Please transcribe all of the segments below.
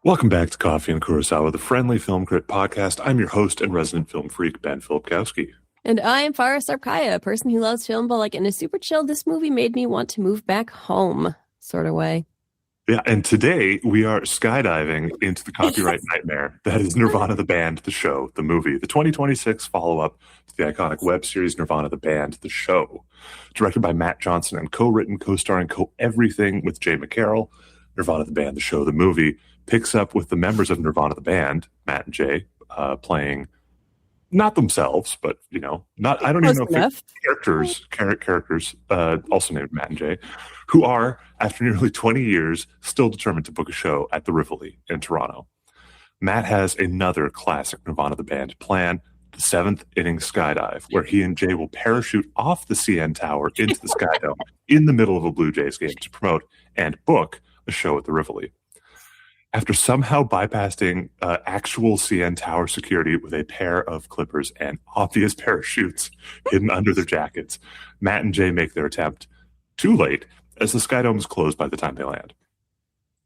Welcome back to Coffee and Kurosawa, the friendly film crit podcast. I'm your host and resident film freak, Ben Filipkowski. And I'm Farrah Sarpkaya, a person who loves film, but like in a super chill, this movie made me want to move back home sort of way. Yeah, and today we are skydiving into the copyright nightmare that is Nirvana the Band, the show, the movie, the 2026 follow-up to the iconic web series Nirvana the Band, the show. Directed by Matt Johnson and co-written, co-starring, co-everything with Jay McCarroll, Nirvana the Band, the show, the movie, picks up with the members of Nirvana the Band, Matt and Jay, playing not themselves, but I don't even know if characters, also named Matt and Jay, who are, after nearly 20 years, still determined to book a show at the Rivoli in Toronto. Matt has another classic Nirvana the Band plan, the seventh inning skydive, where he and Jay will parachute off the CN Tower into the Skydome in the middle of a Blue Jays game to promote and book a show at the Rivoli. After somehow bypassing actual CN Tower security with a pair of clippers and obvious parachutes hidden under their jackets, Matt and Jay make their attempt too late, as the Skydome is closed by the time they land.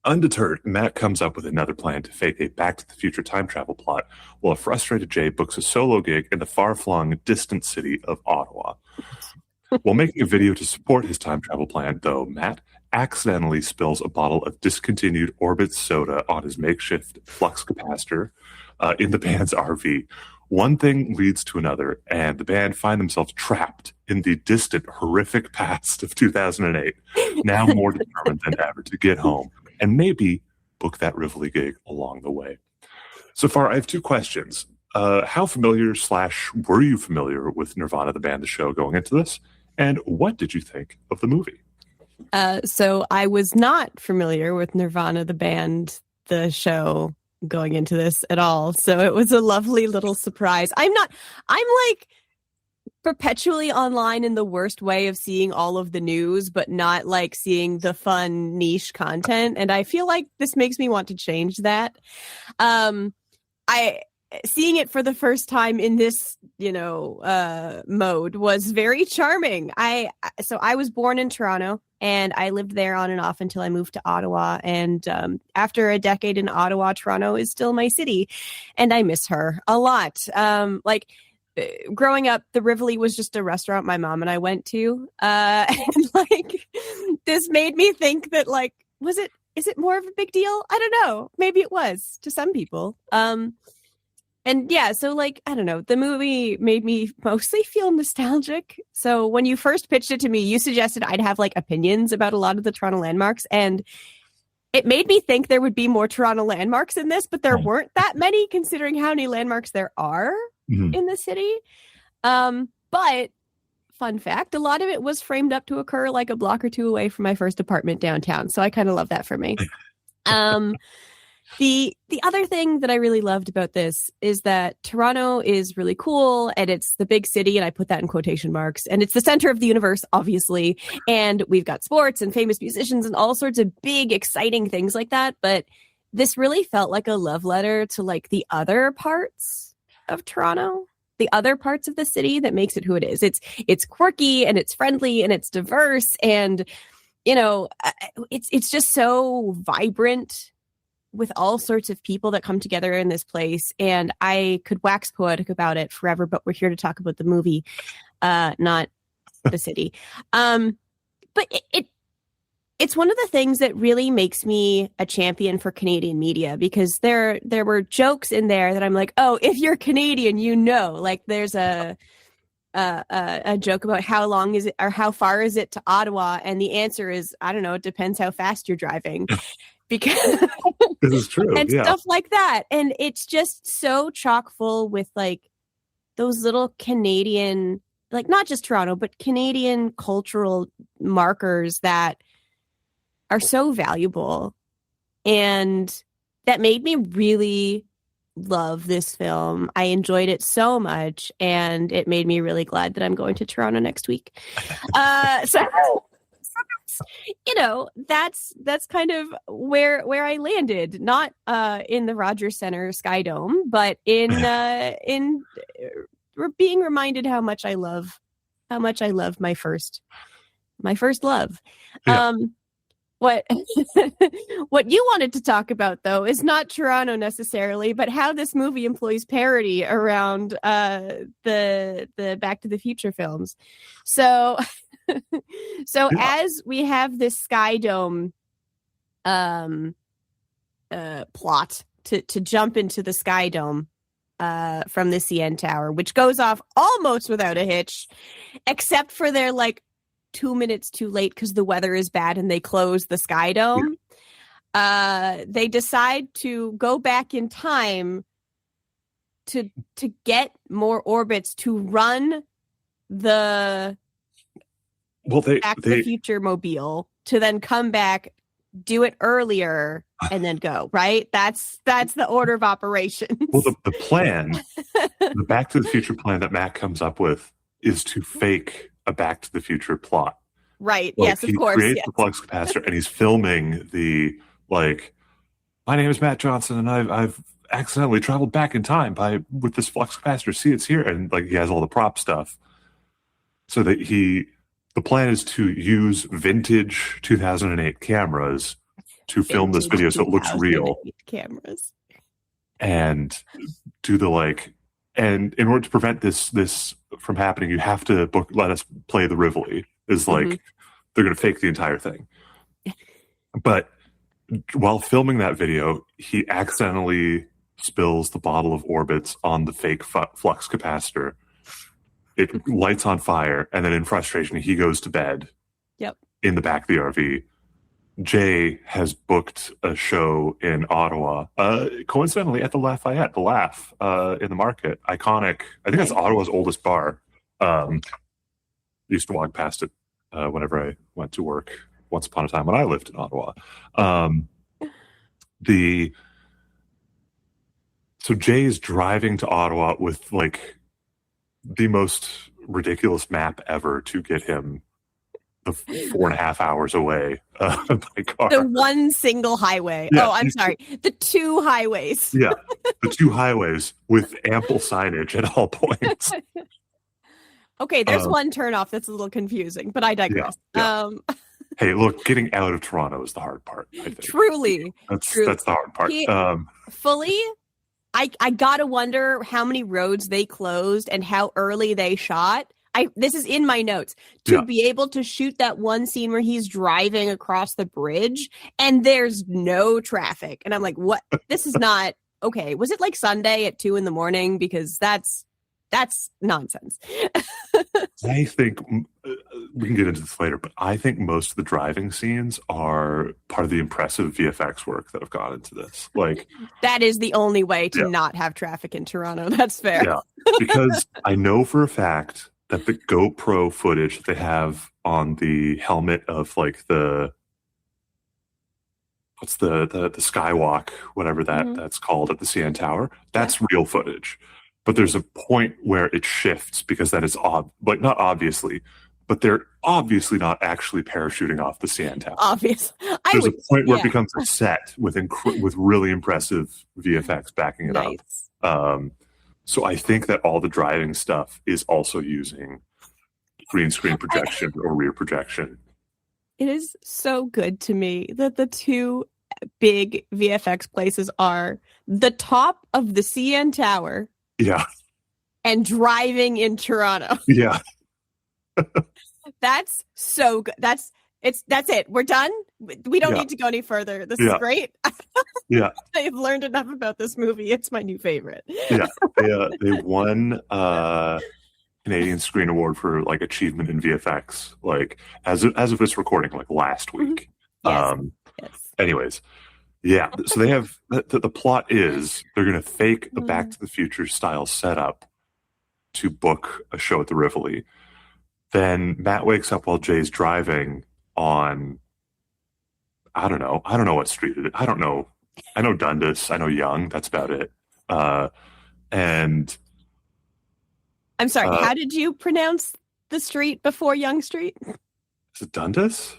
Undeterred, Matt comes up with another plan to fake a Back to the Future time travel plot, while a frustrated Jay books a solo gig in the far-flung, distant city of Ottawa. While making a video to support his time travel plan, though, Matt accidentally spills a bottle of discontinued Orbit soda on his makeshift flux capacitor in the band's RV. One thing leads to another, and the band find themselves trapped in the distant, horrific past of 2008, now more determined than ever to get home and maybe book that Rivoli gig along the way. So far, I have two questions. How familiar / were you familiar with Nirvana the Band, the show, going into this? And what did you think of the movie? So I was not familiar with Nirvana the Band, the show, going into this at all. So it was a lovely little surprise. I'm like perpetually online in the worst way of seeing all of the news, but not like seeing the fun niche content. And I feel like this makes me want to change that. Seeing it for the first time in this, mode was very charming. So I was born in Toronto and I lived there on and off until I moved to Ottawa. And after a decade in Ottawa, Toronto is still my city and I miss her a lot. Growing up, the Rivoli was just a restaurant my mom and I went to. And this made me think that is it more of a big deal? I don't know. Maybe it was to some people. And yeah, so I don't know, the movie made me mostly feel nostalgic. So when you first pitched it to me, you suggested I'd have opinions about a lot of the Toronto landmarks. And it made me think there would be more Toronto landmarks in this, but there weren't that many considering how many landmarks there are in the city. But fun fact, a lot of it was framed up to occur a block or two away from my first apartment downtown. So I kind of love that for me. The other thing that I really loved about this is that Toronto is really cool and it's the big city, and I put that in quotation marks, and it's the center of the universe, obviously. And we've got sports and famous musicians and all sorts of big, exciting things like that. But this really felt like a love letter to the other parts of Toronto, the other parts of the city that makes it who it is. It's quirky and it's friendly and it's diverse, and it's just so vibrant with all sorts of people that come together in this place. And I could wax poetic about it forever, but we're here to talk about the movie, not the city. But it's one of the things that really makes me a champion for Canadian media, because there were jokes in there that I'm like, oh, if you're Canadian, there's a joke about how long is it or how far is it to Ottawa? And the answer is, I don't know, it depends how fast you're driving. Because this is true, and stuff like that. And it's just so chock full with those little Canadian, not just Toronto, but Canadian cultural markers that are so valuable. And that made me really love this film. I enjoyed it so much, and it made me really glad that I'm going to Toronto next week. That's kind of where I landed, not in the Rogers Center Skydome, but in being reminded how much I love my first love. Yeah. What what you wanted to talk about though is not Toronto necessarily, but how this movie employs parody around the Back to the Future films. So so Yeah. as we have this Sky Dome plot to jump into the Sky Dome from the CN Tower, which goes off almost without a hitch, except for their like 2 minutes too late because the weather is bad and they close the Sky Dome. They decide to go back in time to get more orbits to run the Back to the Future mobile to then come back, do it earlier, and then go, right? That's the order of operations. Well, the plan, the Back to the Future plan that Matt comes up with is to fake a Back to the Future plot. Right. Like, yes, of course. He creates the flux capacitor and he's filming the, like, my name is Matt Johnson and I've accidentally traveled back in time with this flux capacitor. See, it's here. And like he has all the prop stuff. So that the plan is to use vintage 2008 cameras to film this video so it looks real. Cameras. And do the like, and in order to prevent this from happening, you have to let us play the Rivoli. Is like they're going to fake the entire thing. But while filming that video, he accidentally spills the bottle of orbits on the fake flux capacitor. It lights on fire, and then in frustration, he goes to bed. Yep. In the back of the RV. Jay has booked a show in Ottawa, coincidentally at the Lafayette, the Laugh in the market. Iconic. I think that's Ottawa's oldest bar. Used to walk past it whenever I went to work once upon a time when I lived in Ottawa. So Jay's driving to Ottawa with like the most ridiculous map ever to get him the 4.5 hours away by car. The one single highway. Yeah, I'm sorry. The two highways. Yeah, the two highways with ample signage at all points. Okay, there's one turnoff that's a little confusing, but I digress. Yeah. Hey, look, getting out of Toronto is the hard part, I think. Truly. That's the hard part. Fully, I gotta wonder how many roads they closed and how early they shot. This is in my notes. To be able to shoot that one scene where he's driving across the bridge and there's no traffic. And I'm like, what? This is not okay. Was it like Sunday at 2 a.m? Because that's nonsense. I think we can get into this later, but I think most of the driving scenes are part of the impressive VFX work that have gone into this. Like, that is the only way to not have traffic in Toronto. That's fair. Yeah, because I know for a fact that the GoPro footage that they have on the helmet of like the skywalk, whatever that's called at the CN Tower, that's real footage. But there's a point where it shifts because that is not obviously, but they're obviously not actually parachuting off the CN Tower. Obvious. There's a point where it becomes a set with really impressive VFX backing it up. So I think that all the driving stuff is also using green screen projection or rear projection. It is so good to me that the two big VFX places are the top of the CN Tower. Yeah. And driving in Toronto. Yeah. That's so good. That's it. We're done. We don't need to go any further. This is great. Yeah. I've learned enough about this movie. It's my new favorite. Yeah. They won Canadian Screen Award for like achievement in VFX, like as of this recording, like last week. Yes. Anyways. Yeah, so they have the plot is they're going to fake a Back to the Future style setup to book a show at the Rivoli. Then Matt wakes up while Jay's driving on, I don't know what street it is. I don't know. I know Dundas. I know Yonge. That's about it. And I'm sorry. How did you pronounce the street before Yonge Street? Is it Dundas?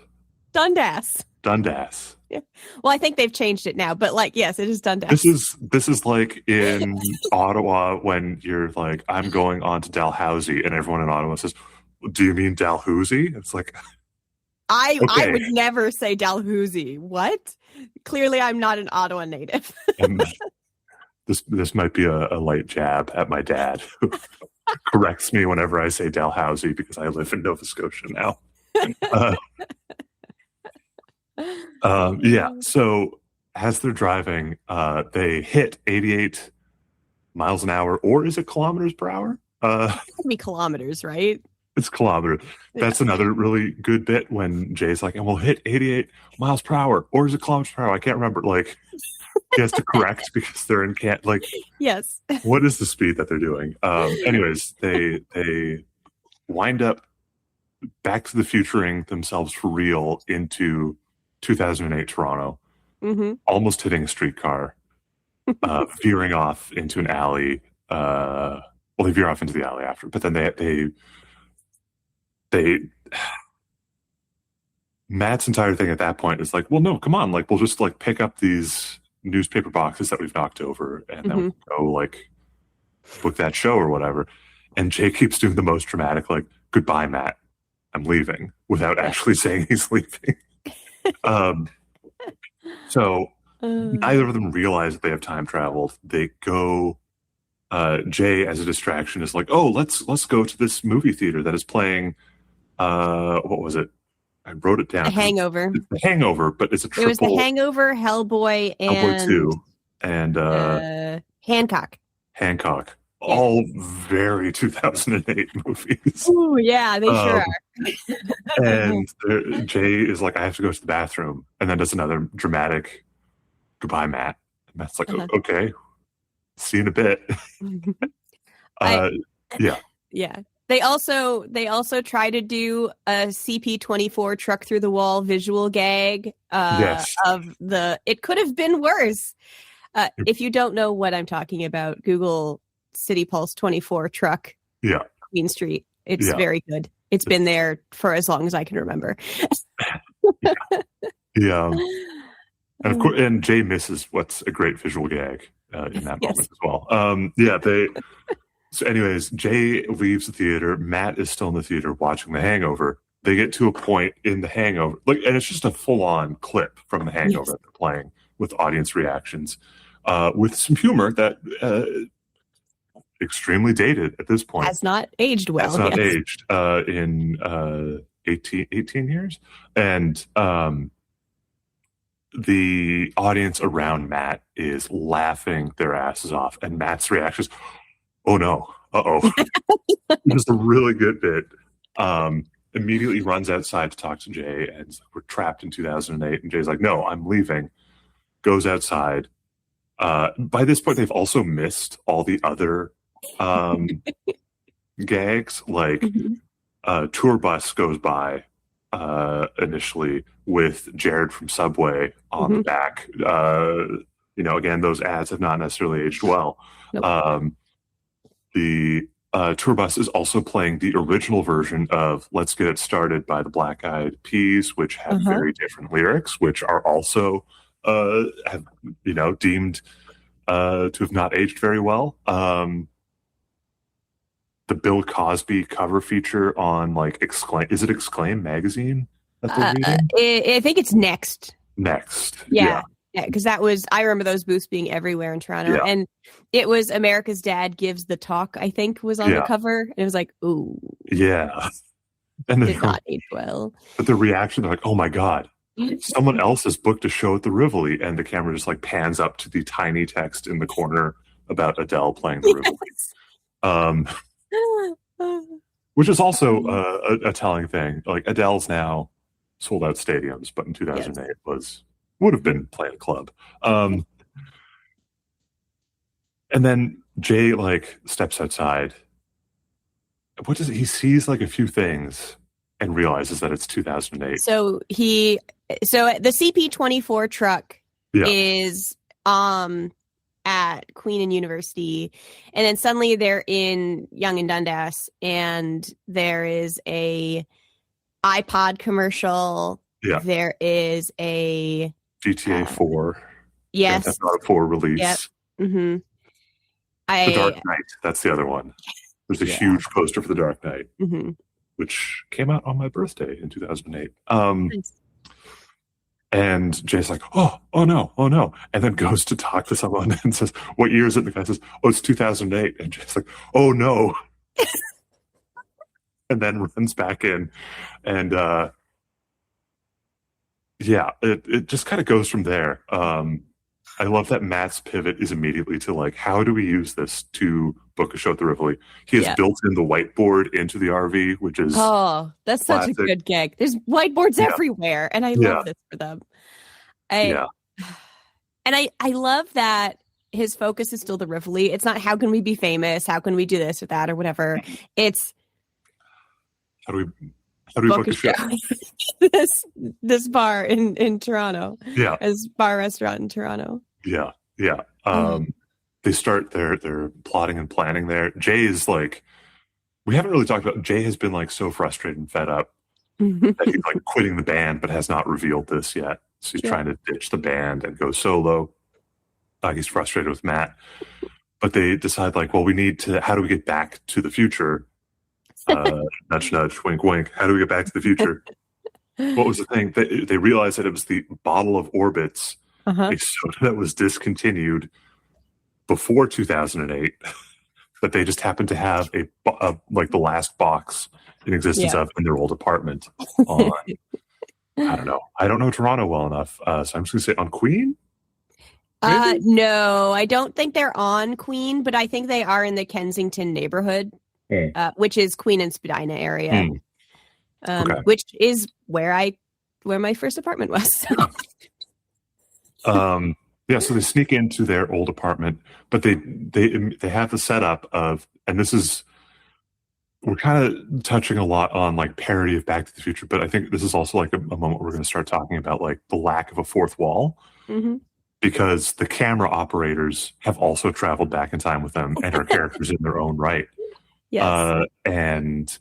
Dundas. Yeah. Well, I think they've changed it now, but like, yes, it is Dundas. This is like in Ottawa when you're like, I'm going on to Dalhousie, and everyone in Ottawa says, "Do you mean Dalhousie?" It's like, I Okay. would never say Dalhousie. What? Clearly, I'm not an Ottawa native. And this might be a light jab at my dad, who corrects me whenever I say Dalhousie because I live in Nova Scotia now. Yeah. So as they're driving, they hit 88 miles an hour, or is it kilometers per hour? It could be kilometers, right? It's kilometers. That's another really good bit when Jay's like, and we'll hit 88 miles per hour, or is it kilometers per hour? I can't remember. Like, he has to correct because they're in can't. Like, Yes. what is the speed that they're doing? Anyways, they wind up back to the futuring themselves for real into 2008 Toronto, almost hitting a streetcar, veering off into an alley. Well, they veer off into the alley after, but then they Matt's entire thing at that point is like, well, no, come on, like we'll just like pick up these newspaper boxes that we've knocked over, and then we'll go like book that show or whatever. And Jay keeps doing the most dramatic, like, goodbye, Matt, I'm leaving, without actually saying he's leaving. So neither of them realize that they have time traveled. They go. Jay, as a distraction, is like, "Oh, let's go to this movie theater that is playing. What was it? I wrote it down. The Hangover. It's The Hangover, but it's a triple. It was The Hangover, Hellboy, and Hellboy 2, and Hancock. Hancock. All very 2008 movies. Oh yeah, they sure are. And Jay is like, I have to go to the bathroom, and then does another dramatic goodbye, Matt. And Matt's like, okay, see you in a bit. Yeah. They also try to do a CP24 truck through the wall visual gag of the. It could have been worse. If you don't know what I'm talking about, Google City Pulse 24 truck. Yeah. Queen Street. It's very good. It's been there for as long as I can remember. Yeah. And of course, and Jay misses what's a great visual gag in that moment as well. So anyways, Jay leaves the theater. Matt is still in the theater watching The Hangover. They get to a point in The Hangover, and it's just a full-on clip from The Hangover that they're playing with audience reactions, with some humor that extremely dated at this point. Has not aged well. Has not aged in 18 years. And the audience around Matt is laughing their asses off. And Matt's reaction is, oh no, uh-oh. Just a really good bit. Immediately runs outside to talk to Jay, and we're trapped in 2008. And Jay's like, no, I'm leaving. Goes outside. By this point, they've also missed all the other gags. Like, tour bus goes by initially with Jared from Subway on the back. Again, those ads have not necessarily aged well. Nope. The tour bus is also playing the original version of Let's Get It Started by the Black Eyed Peas, which have very different lyrics, which are also deemed to have not aged very well. The Bill Cosby cover feature on is it Exclaim magazine that they're reading? I think it's Next. Yeah, because I remember those booths being everywhere in Toronto, and it was America's Dad Gives the Talk, I think, was on the cover, and it was like, ooh, yeah, and did not age well. But the reaction, they're like, oh my god, someone else has booked a show at the Rivoli, and the camera just like pans up to the tiny text in the corner about Adele playing the Rivoli. Which is also a telling thing. Like, Adele's now sold out stadiums, but in 2008 would have been playing a club. And then Jay steps outside. What does he sees a few things and realizes that it's 2008. So the CP24 truck is at Queen and University, and then suddenly they're in Yonge and Dundas, and there is a iPod commercial. Yeah. There is a GTA 4. Yes. That's not a 4 release. Yep. Mm-hmm. The Dark Knight. That's the other one. There's a huge poster for The Dark Knight. Mm-hmm. which came out on my birthday in 2008. Nice. And Jay's like, oh no, oh no. And then goes to talk to someone and says, what year is it? And the guy says, oh, it's 2008. And Jay's like, oh no. And then runs back in. And yeah, it just kind of goes from there. I love that Matt's pivot is immediately to like, how do we use this to book a show at the Rivoli? He has built in the whiteboard into the RV, which is that's classic. such a good gag. There's whiteboards everywhere, and I love this for them. And I love that his focus is still the Rivoli. It's not how can we be famous, how can we do this or that or whatever. It's how do we book a show? this bar in Toronto. Yeah, as bar restaurant in Toronto. Yeah. They start they're plotting and planning there. Jay is like, we haven't really talked about, Jay has been like so frustrated and fed up that he's like quitting the band, but has not revealed this yet. So he's trying to ditch the band and go solo. He's frustrated with Matt, but they decide like, well, we need to, how do we get back to the future? Nudge, nudge, wink, wink. How do we get back to the future? What was the thing? They realized that it was the bottle of Orbits, a soda that was discontinued before 2008, that they just happened to have a like the last box in existence of in their old apartment on, I don't know Toronto well enough, so I'm just going to say on Queen? No, I don't think they're on Queen, but I think they are in the Kensington neighborhood, which is Queen and Spadina area, which is where my first apartment was. So. So they sneak into their old apartment, but they have the setup of, and this is, we're kind of touching a lot on like parody of Back to the Future, but I think this is also like a moment we're going to start talking about like the lack of a fourth wall, because the camera operators have also traveled back in time with them and are characters in their own right. Yes. And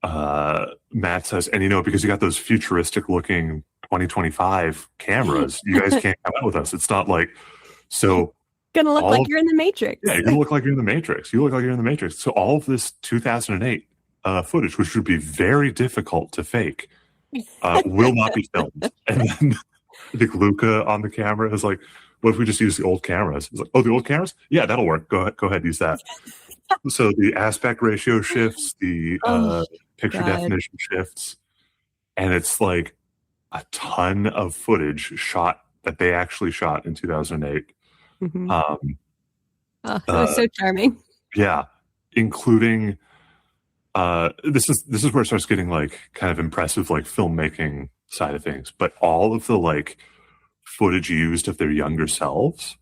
Matt says, and because you got those futuristic looking 2025 cameras, you guys can't come out with us. It's not like, so gonna look like you're in the Matrix. Yeah, you're gonna look like you're in the Matrix. You look like you're in the Matrix. So all of this 2008 footage, which would be very difficult to fake, will not be filmed. And then I think Luca on the camera is like, what if we just use the old cameras? It's like, oh, the old cameras? Yeah, that'll work. Go ahead, use that. So the aspect ratio shifts, the picture definition shifts, and it's like a ton of footage that they actually shot in 2008. That was so charming. Yeah, including this is where it starts getting like kind of impressive, like filmmaking side of things. But all of the like footage used of their younger selves,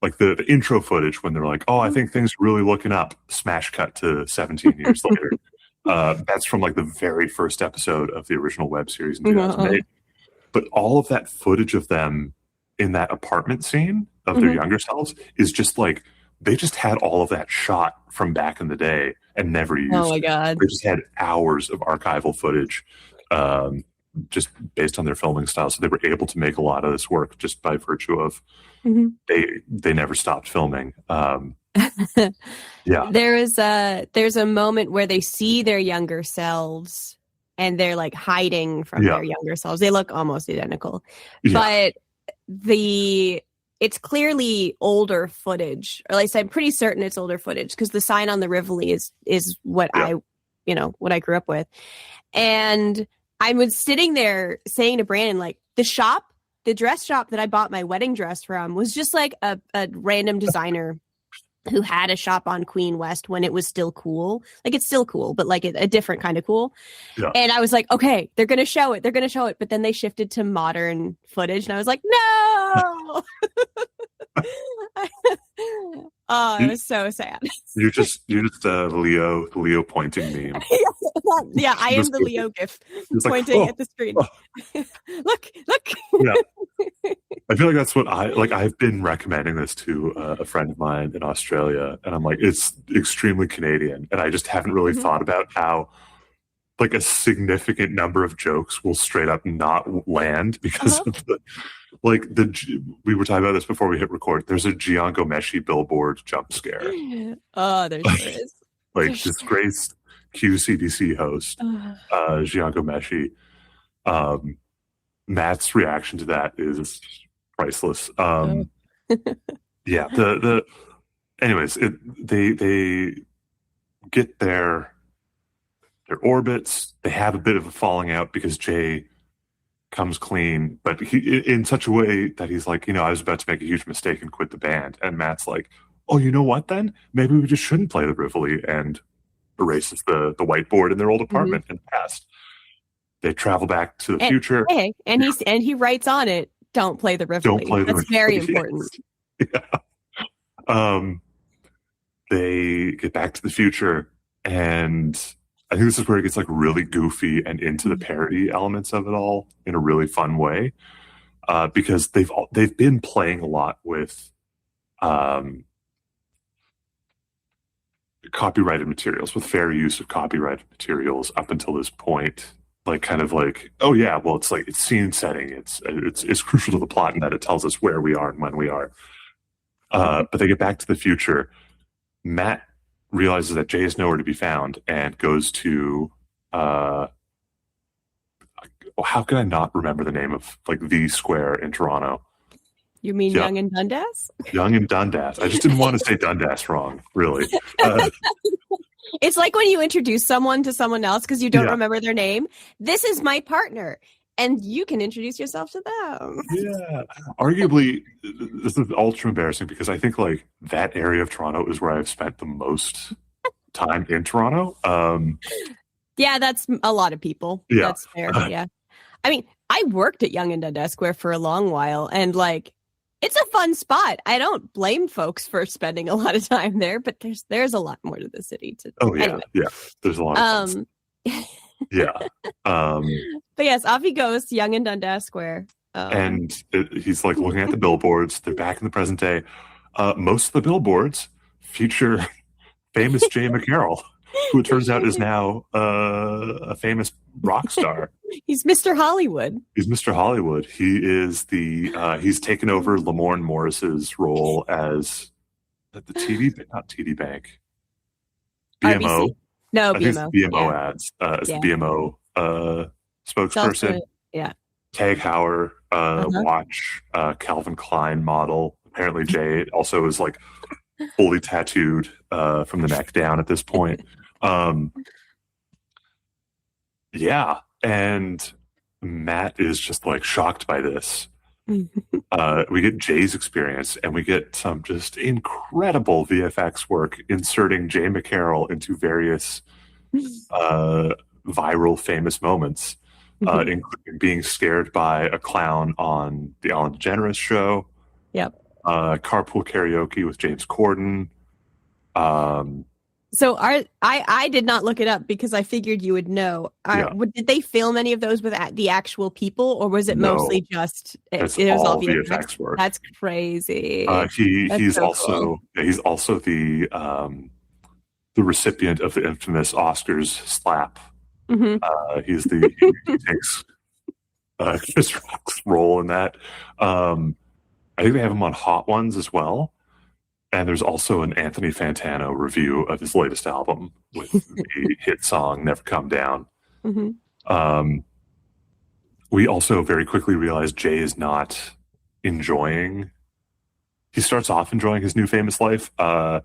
like the intro footage when they're like, oh, I think things are really looking up, smash cut to 17 years later. That's from like the very first episode of the original web series in 2008. But all of that footage of them in that apartment scene of their younger selves is just like, they just had all of that shot from back in the day and never used. Oh my God. They just had hours of archival footage just based on their filming style. So they were able to make a lot of this work just by virtue of they never stopped filming. There's a moment where they see their younger selves and they're like hiding from their younger selves. They look almost identical, but it's clearly older footage, or at least I'm pretty certain it's older footage, because the sign on the Rivoli is what what I grew up with. And I was sitting there saying to Brandon, like, the dress shop that I bought my wedding dress from was just like a random designer who had a shop on Queen West when it was still cool. Like, it's still cool, but like a different kind of cool. Yeah. And I was like, okay, they're going to show it. But then they shifted to modern footage. And I was like, no. It was so sad. You're just Leo pointing meme. Yeah, I am the Leo gif pointing at the screen. Look. Yeah. I feel like that's what I've been recommending this to a friend of mine in Australia, and I'm like, it's extremely Canadian, and I just haven't really thought about how like a significant number of jokes will straight up not land because of we were talking about this before we hit record. There's a Gianco Mesci billboard jump scare. Oh, there sure is. Like, disgraced QCDC host, Jian Ghomeshi. Matt's reaction to that is priceless. Yeah, anyways, they get their orbits. They have a bit of a falling out because Jay comes clean, but he in such a way that he's like, I was about to make a huge mistake and quit the band. And Matt's like, oh, you know what then? Maybe we just shouldn't play the Rivoli, and erases the whiteboard in their old apartment in the past. They travel back to the future. Hey, and he writes on it, don't play the Rivoli. That's very important. Yeah. They get back to the future, and I think this is where it gets like really goofy and into the parody elements of it all in a really fun way, because they've been playing a lot with copyrighted materials, with fair use of copyrighted materials up until this point. Like, kind of like, oh yeah, well, it's like, it's scene setting. It's crucial to the plot in that it tells us where we are and when we are. But they get back to the future. Matt realizes that Jay is nowhere to be found and goes to, how can I not remember the name of like the square in Toronto? You mean Yonge and Dundas? Yonge and Dundas. I just didn't want to say Dundas wrong, really. It's like when you introduce someone to someone else because you don't remember their name. This is my partner, and you can introduce yourself to them. Yeah. Arguably, this is ultra embarrassing because I think like that area of Toronto is where I've spent the most time in Toronto. Yeah, that's a lot of people. Yeah. That's fair. Yeah. I mean, I worked at Yonge and Dundas Square for a long while, and like, it's a fun spot. I don't blame folks for spending a lot of time there, but there's a lot more to the city. Anyway. There's a lot of fun. Yeah. But yes, off he goes, Yonge and Dundas Square. And he's like looking at the billboards. They're back in the present day. Most of the billboards feature famous Jay McCarroll, who it turns out is now a famous rock star. He's Mr. Hollywood. He's Mr. Hollywood. He is he's taken over Lamorne Morris's role as not TD Bank. BMO. RBC? No, BMO. BMO ads as the BMO spokesperson. Tag Heuer, watch, Calvin Klein model. Apparently Jay also is like fully tattooed from the neck down at this point. And Matt is just like shocked by this. We get Jay's experience, and we get some just incredible VFX work inserting Jay McCarroll into various viral famous moments, including being scared by a clown on the Ellen DeGeneres show. Carpool karaoke with James Corden. So I did not look it up because I figured you would know. Did they film any of those with the actual people, or was it mostly just it was all VFX work? That's crazy. He's also the recipient of the infamous Oscars slap. He takes Chris Rock's role in that. I think they have him on Hot Ones as well. And there's also an Anthony Fantano review of his latest album with the hit song Never Come Down. We also very quickly realize Jay is not enjoying. He starts off enjoying his new famous life and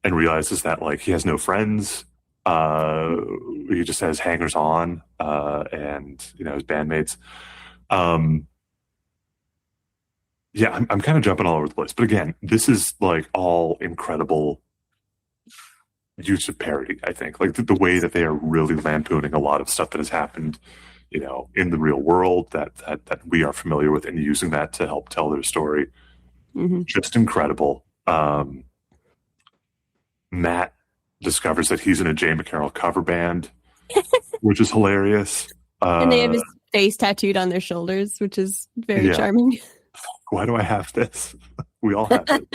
realizes that like he has no friends. He just has hangers on and his bandmates. I'm kind of jumping all over the place. But again, this is like all incredible use of parody, I think. Like the way that they are really lampooning a lot of stuff that has happened, in the real world that we are familiar with, and using that to help tell their story. Just incredible. Matt discovers that he's in a Jay McCarroll cover band, which is hilarious. And they have his face tattooed on their shoulders, which is very charming. Why do I have this? We all have it.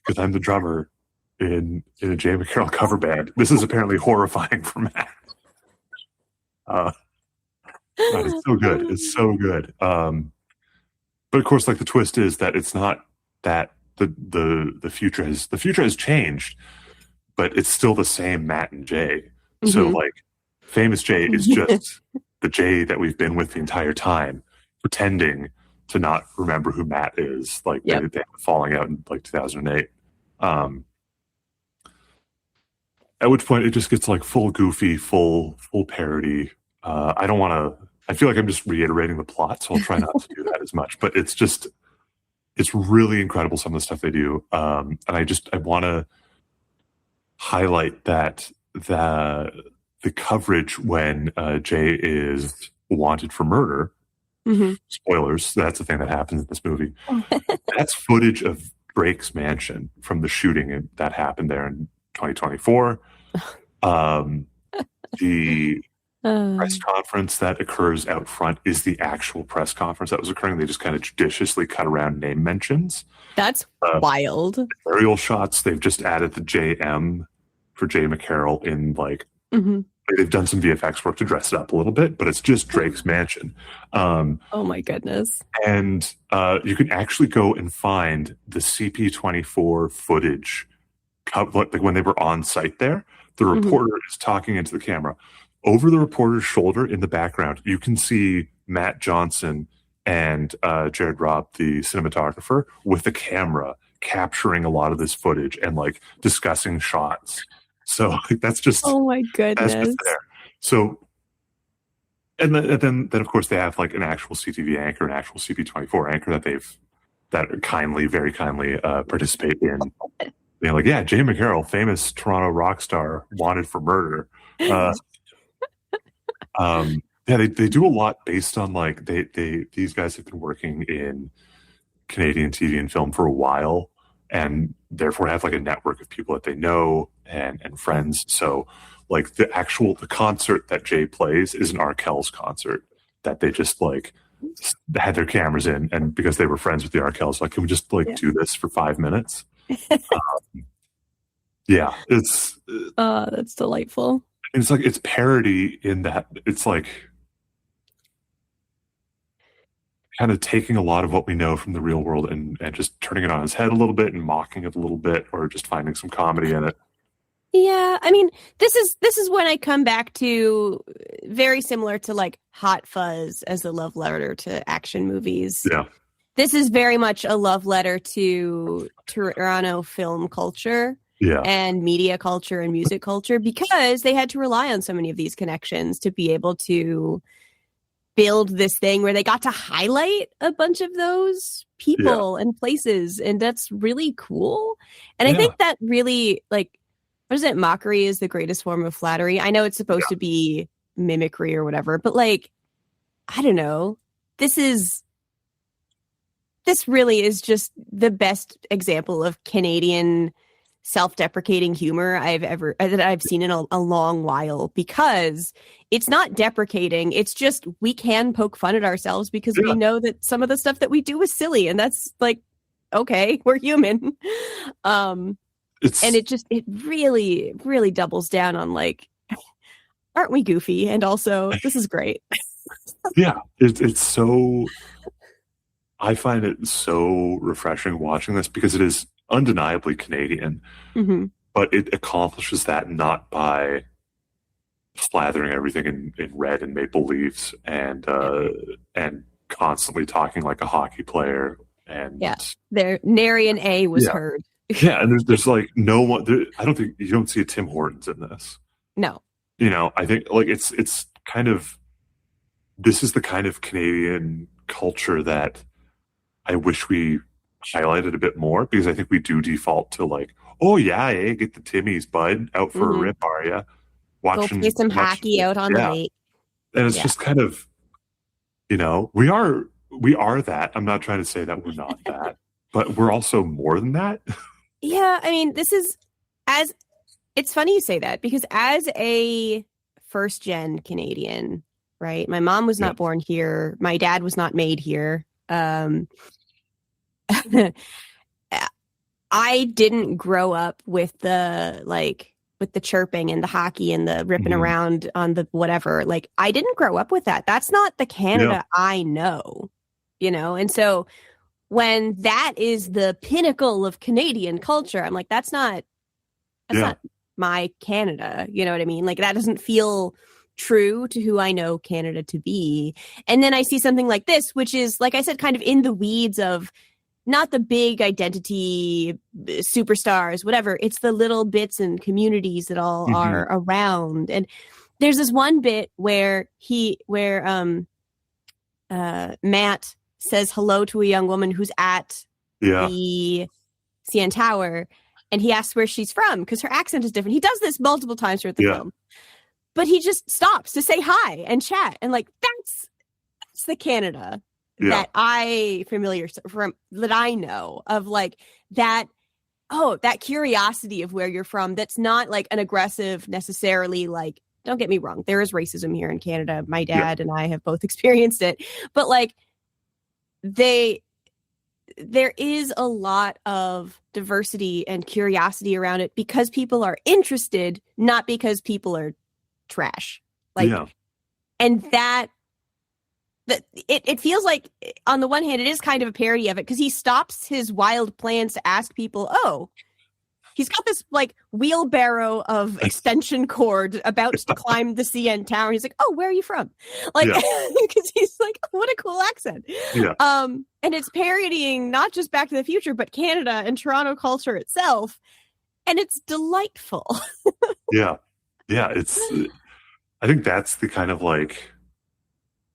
Because I'm the drummer in a Jay McCarroll cover band. This is apparently horrifying for Matt. It's so good. It's so good. But of course, like the twist is that it's not that the future has changed. but it's still the same Matt and Jay. So Mhm. like famous Jay is just the Jay that we've been with the entire time, pretending to not remember who Matt is. Like they Yep. had a falling out in like 2008. Um, at which point it just gets like full goofy, full parody. I don't want to. I feel like I'm just reiterating the plot, so I'll try not to do that as much. But it's really incredible some of the stuff they do, and I want to highlight that the coverage when Jay is wanted for murder. Mhm. Spoilers. That's the thing that happens in this movie. That's footage of Drake's mansion from the shooting that happened there in 2024. The press conference that occurs out front is the actual press conference that was occurring. They just kind of judiciously cut around name mentions. That's wild. Aerial shots, they've just added the JM for Jay McCarroll in like, Mhm. they've done some VFX work to dress it up a little bit, but it's just Drake's mansion. Oh my goodness. And you can actually go and find the CP24 footage, like when they were on site there. The reporter is talking into the camera. Over the reporter's shoulder in the background, you can see Matt Johnson and Jared Robb, the cinematographer, with the camera capturing a lot of this footage and like discussing shots. So like, that's just Oh my that's goodness. just there. So and then of course they have like an actual CTV anchor, an actual CP24 anchor that kindly, very kindly participate in. They're like, yeah, Jay McCarroll, famous Toronto rock star, wanted for murder. Yeah, they do a lot based on like these guys have been working in Canadian TV and film for a while, and therefore have like a network of people that they know and friends. So like the concert that Jay plays is an Arkells concert that they just like had their cameras in, and because they were friends with the Arkells, like, can we just like do this for 5 minutes? Yeah, That's delightful. it's like it's parody in that it's like kind of taking a lot of what we know from the real world and just turning it on its head a little bit and mocking it a little bit, or just finding some comedy in it. Yeah, I mean, this is when I come back to very similar to like Hot Fuzz as a love letter to action movies. Yeah. This is very much a love letter to Toronto film culture and media culture and music culture, because they had to rely on so many of these connections to be able to build this thing where they got to highlight a bunch of those people and places. And that's really cool. And I think that really, like, what is it? Mockery is the greatest form of flattery. I know it's supposed to be mimicry or whatever, but like, I don't know. This really is just the best example of Canadian self-deprecating humor I've seen in a long while, because it's not deprecating. It's just, we can poke fun at ourselves because we know that some of the stuff that we do is silly, and that's like, okay, we're human. And it really, really doubles down on like, aren't we goofy? And also, this is great. Yeah, it's so. I find it so refreshing watching this because it is undeniably Canadian, but it accomplishes that not by slathering everything in red and maple leaves and constantly talking like a hockey player. And there, nary an A was heard. Yeah, and there's like no one. I don't think you don't see a Tim Hortons in this. No, I think like it's kind of, this is the kind of Canadian culture that I wish we highlighted a bit more, because I think we do default to like, oh yeah, get the Timmies, bud, out for a rip, are ya? Go play some hockey out on the lake. And it's just kind of, we are that. I'm not trying to say that we're not that, but we're also more than that. Yeah, I mean, it's funny you say that, because as a first gen Canadian, right? My mom was not born here. My dad was not made here. I didn't grow up with the chirping and the hockey and the ripping around on the whatever. Like, I didn't grow up with that. That's not the Canada I know, And so when that is the pinnacle of Canadian culture, I'm like, that's not my Canada. You know what I mean? Like that doesn't feel true to who I know Canada to be. And then I see something like this, which is, like I said, kind of in the weeds of not the big identity superstars, whatever. It's the little bits and communities that all are around. And there's this one bit where Matt says hello to a young woman who's at the CN Tower, and he asks where she's from because her accent is different. He does this multiple times throughout the film, but he just stops to say hi and chat, and like that's the Canada that I that I know of, like that. Oh, that curiosity of where you're from. That's not like an aggressive necessarily, like, don't get me wrong, there is racism here in Canada. My dad and I have both experienced it, but like there is a lot of diversity and curiosity around it because people are interested, not because people are trash. Like, and that it feels like, on the one hand, it is kind of a parody of it because he stops his wild plans to ask people, oh, he's got this like wheelbarrow of extension cord about to climb the CN Tower. He's like, oh, where are you from? Like, because he's like, oh, what a cool accent. And it's parodying not just Back to the Future, but Canada and Toronto culture itself. And it's delightful. It's, I think that's the kind of like,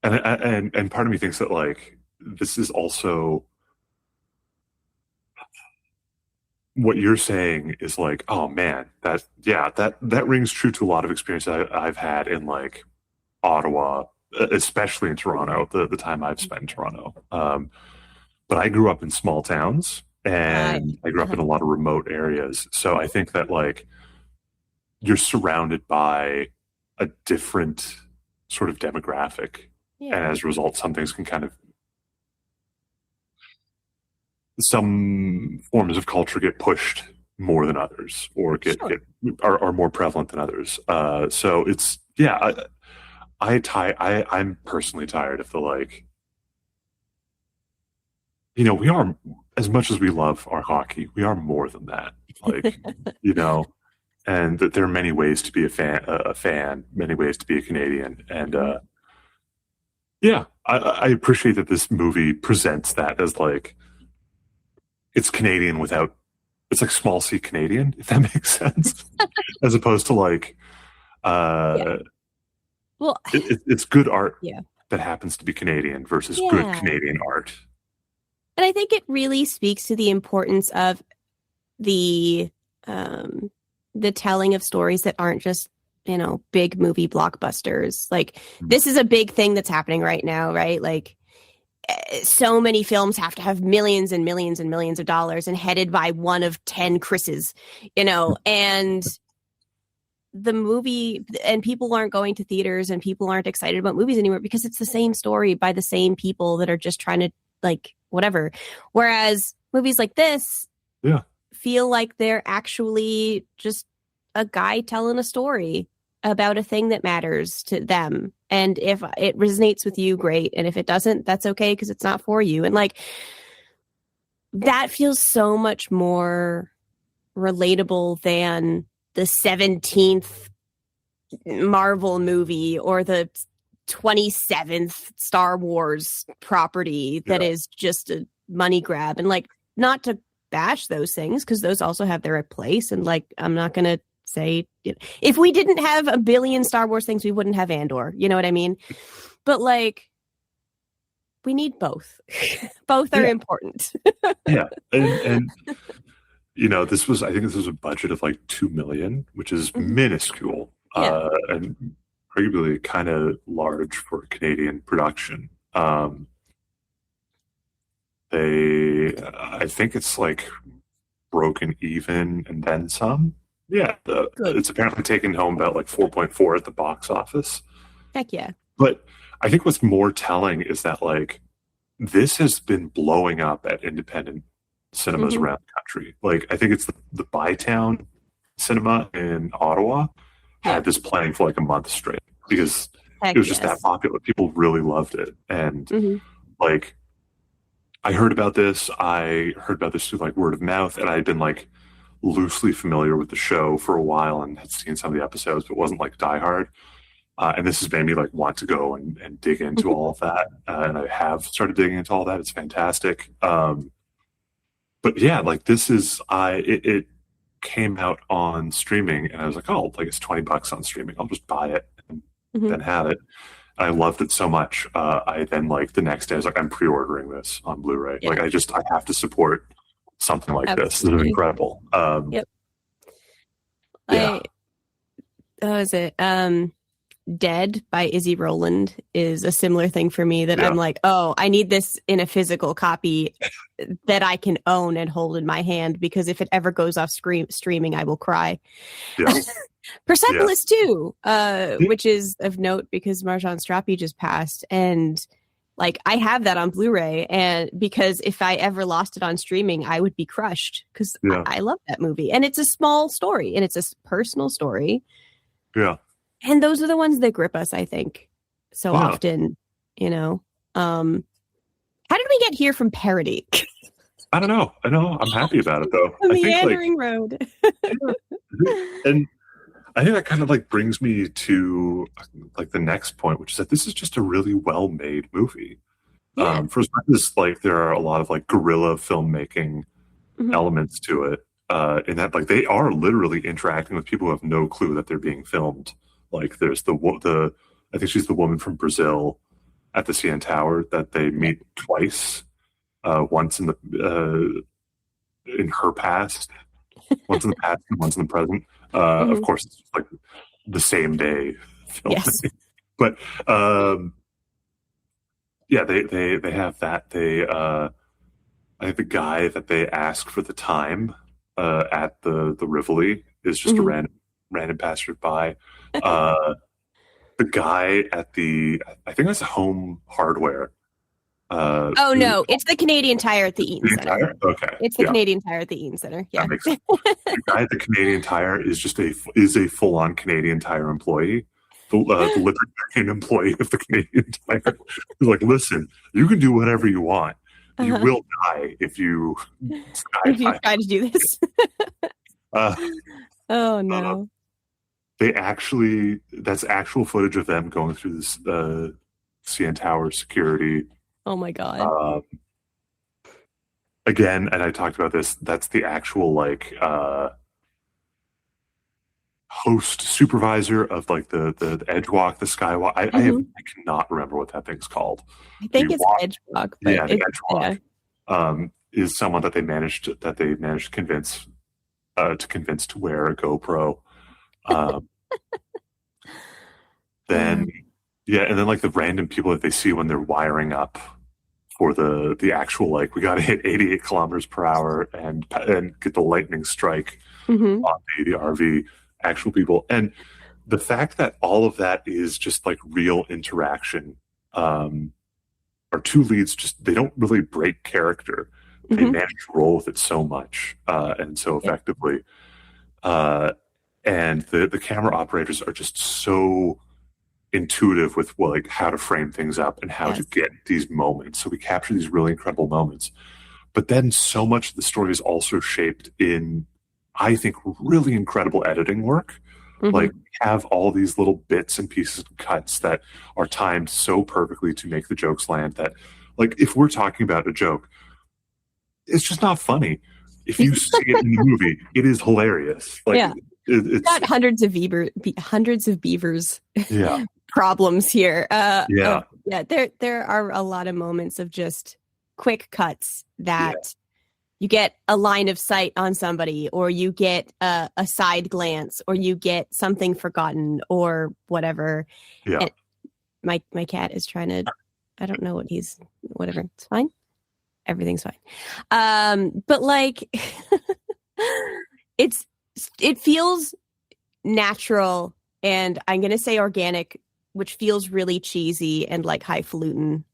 and part of me thinks that like, this is also, what you're saying is like, oh man, that rings true to a lot of experience I've had in like Ottawa, especially in Toronto, the time I've spent in Toronto. But I grew up in small towns, and I grew up in a lot of remote areas. So I think that like you're surrounded by a different sort of demographic. And as a result, some things can kind of, some forms of culture get pushed more than others, or are more prevalent than others. So it's, I'm personally tired of the like, you know, we are, as much as we love our hockey, we are more than that. Like, you know, and that there are many ways to be a fan, many ways to be a Canadian. And I appreciate that this movie presents that as like, it's Canadian without, it's like small C Canadian, if that makes sense, as opposed to like, well, it's good art that happens to be Canadian versus good Canadian art. And I think it really speaks to the importance of the telling of stories that aren't just, you know, big movie blockbusters. Like this is a big thing that's happening right now, right? Like so many films have to have millions and millions and millions of dollars and headed by one of 10 Chris's, you know, and the movie, and people aren't going to theaters and people aren't excited about movies anymore because it's the same story by the same people that are just trying to like whatever. Whereas movies like this feel like they're actually just a guy telling a story about a thing that matters to them. And if it resonates with you, great. And if it doesn't, that's okay, because it's not for you. And like, that feels so much more relatable than the 17th Marvel movie or the 27th Star Wars property that is just a money grab. And like, not to bash those things, because those also have their place. And like, I'm not going to say, if we didn't have a billion Star Wars things, we wouldn't have Andor. You know what I mean? But like, we need both. Both are important. And you know, I think this was a budget of like $2 million, which is minuscule, and arguably kind of large for a Canadian production. I think it's like broken even and then some. It's apparently taken home about like 4.4 at the box office. Heck yeah. But I think what's more telling is that like this has been blowing up at independent cinemas around the country. Like I think it's the Bytown cinema in Ottawa had this playing for like a month straight because it was just that popular. People really loved it. And like I heard about this through like word of mouth, and I'd been like loosely familiar with the show for a while and had seen some of the episodes, but wasn't like diehard. And this has made me like want to go and dig into all of that. And I have started digging into all that. It's fantastic. But yeah, like this is it came out on streaming, and I was like, oh, like it's $20 on streaming. I'll just buy it and then have it. I loved it so much. I then like the next day I was like, I'm pre-ordering this on Blu-ray. Yeah. Like I have to support something like this. This is Absolutely. incredible. Yep. Yeah. How is it? Dead by Izzy Rowland is a similar thing for me that I'm like, oh, I need this in a physical copy that I can own and hold in my hand, because if it ever goes off streaming, I will cry. Yeah. Persepolis too, which is of note because Marjane Satrapi just passed, and like I have that on Blu-ray, and because if I ever lost it on streaming, I would be crushed, because I love that movie, and it's a small story and it's a personal story. Yeah. And those are the ones that grip us, I think, so often, you know. How did we get here from parody? I don't know. I know. I'm happy about it, though. The meandering road. And I think that kind of like brings me to like the next point, which is that this is just a really well-made movie. Yeah. For as much as like there are a lot of like guerrilla filmmaking elements to it, in that like they are literally interacting with people who have no clue that they're being filmed. Like there's the I think she's the woman from Brazil at the CN Tower that they meet twice, once in the in her past, once in the past and once in the present. Of course, it's just like the same day filming. Yes. But yeah, they have that. They I think the guy that they ask for the time at the Rivoli is just a random passerby. The guy at I think that's Home Hardware. No, it's the Canadian Tire at the Eaton Center. Okay, it's the Canadian Tire at the Eaton Center. Yeah, that makes sense. The guy at the Canadian Tire is just a full-on Canadian Tire employee. The libertarian employee of the Canadian Tire. He's like, listen, you can do whatever you want. You will die if you try to do this. Oh no. That's actual footage of them going through this CN Tower security. Oh my god. Again, and I talked about this, that's the actual like host supervisor of like the edge walk, the skywalk. I cannot remember what that thing's called. I think it's edge walk. But yeah, the edge walk is someone that they managed to convince to wear a GoPro. Then and then like the random people that they see when they're wiring up for the actual like we got to hit 88 kilometers per hour and get the lightning strike on the RV. Actual people, and the fact that all of that is just like real interaction. Our two leads they don't really break character. They manage to roll with it so much and so effectively. And the camera operators are just so intuitive with like how to frame things up and how to get these moments. So we capture these really incredible moments. But then so much of the story is also shaped in, I think, really incredible editing work. Like we have all these little bits and pieces and cuts that are timed so perfectly to make the jokes land that like if we're talking about a joke, it's just not funny. If you see it in the movie, it is hilarious. Like it's got hundreds of beavers problems here. There are a lot of moments of just quick cuts that you get a line of sight on somebody, or you get a side glance, or you get something forgotten, or whatever. And my cat is trying to, I don't know whatever. It's fine. Everything's fine. But like, it feels natural, and I'm going to say organic, which feels really cheesy and like highfalutin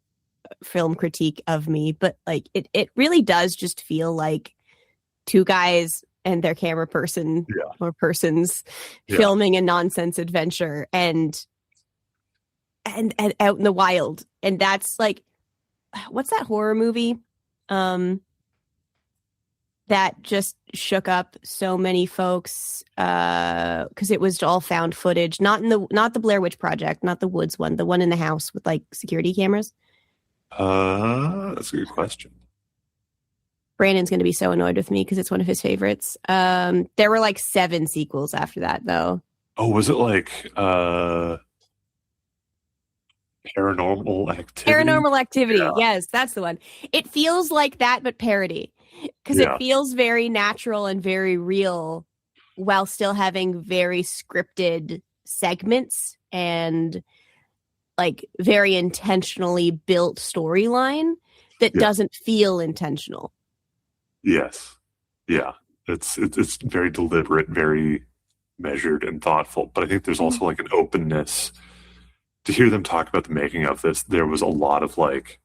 film critique of me, but like it really does just feel like two guys and their camera person or persons filming a nonsense adventure and out in the wild. And that's like, what's that horror movie that that just shook up so many folks because it was all found footage, not the Blair Witch Project, not the Woods one, the one in the house with like security cameras. That's a good question. Brandon's going to be so annoyed with me because it's one of his favorites. There were like 7 sequels after that, though. Oh, was it like Paranormal Activity? Paranormal Activity. Yeah. Yes, that's the one. It feels like that, but parody, because it feels very natural and very real while still having very scripted segments and like very intentionally built storyline that doesn't feel intentional. Yes. Yeah. It's very deliberate, very measured and thoughtful. But I think there's also like an openness to hear them talk about the making of this. There was a lot of like,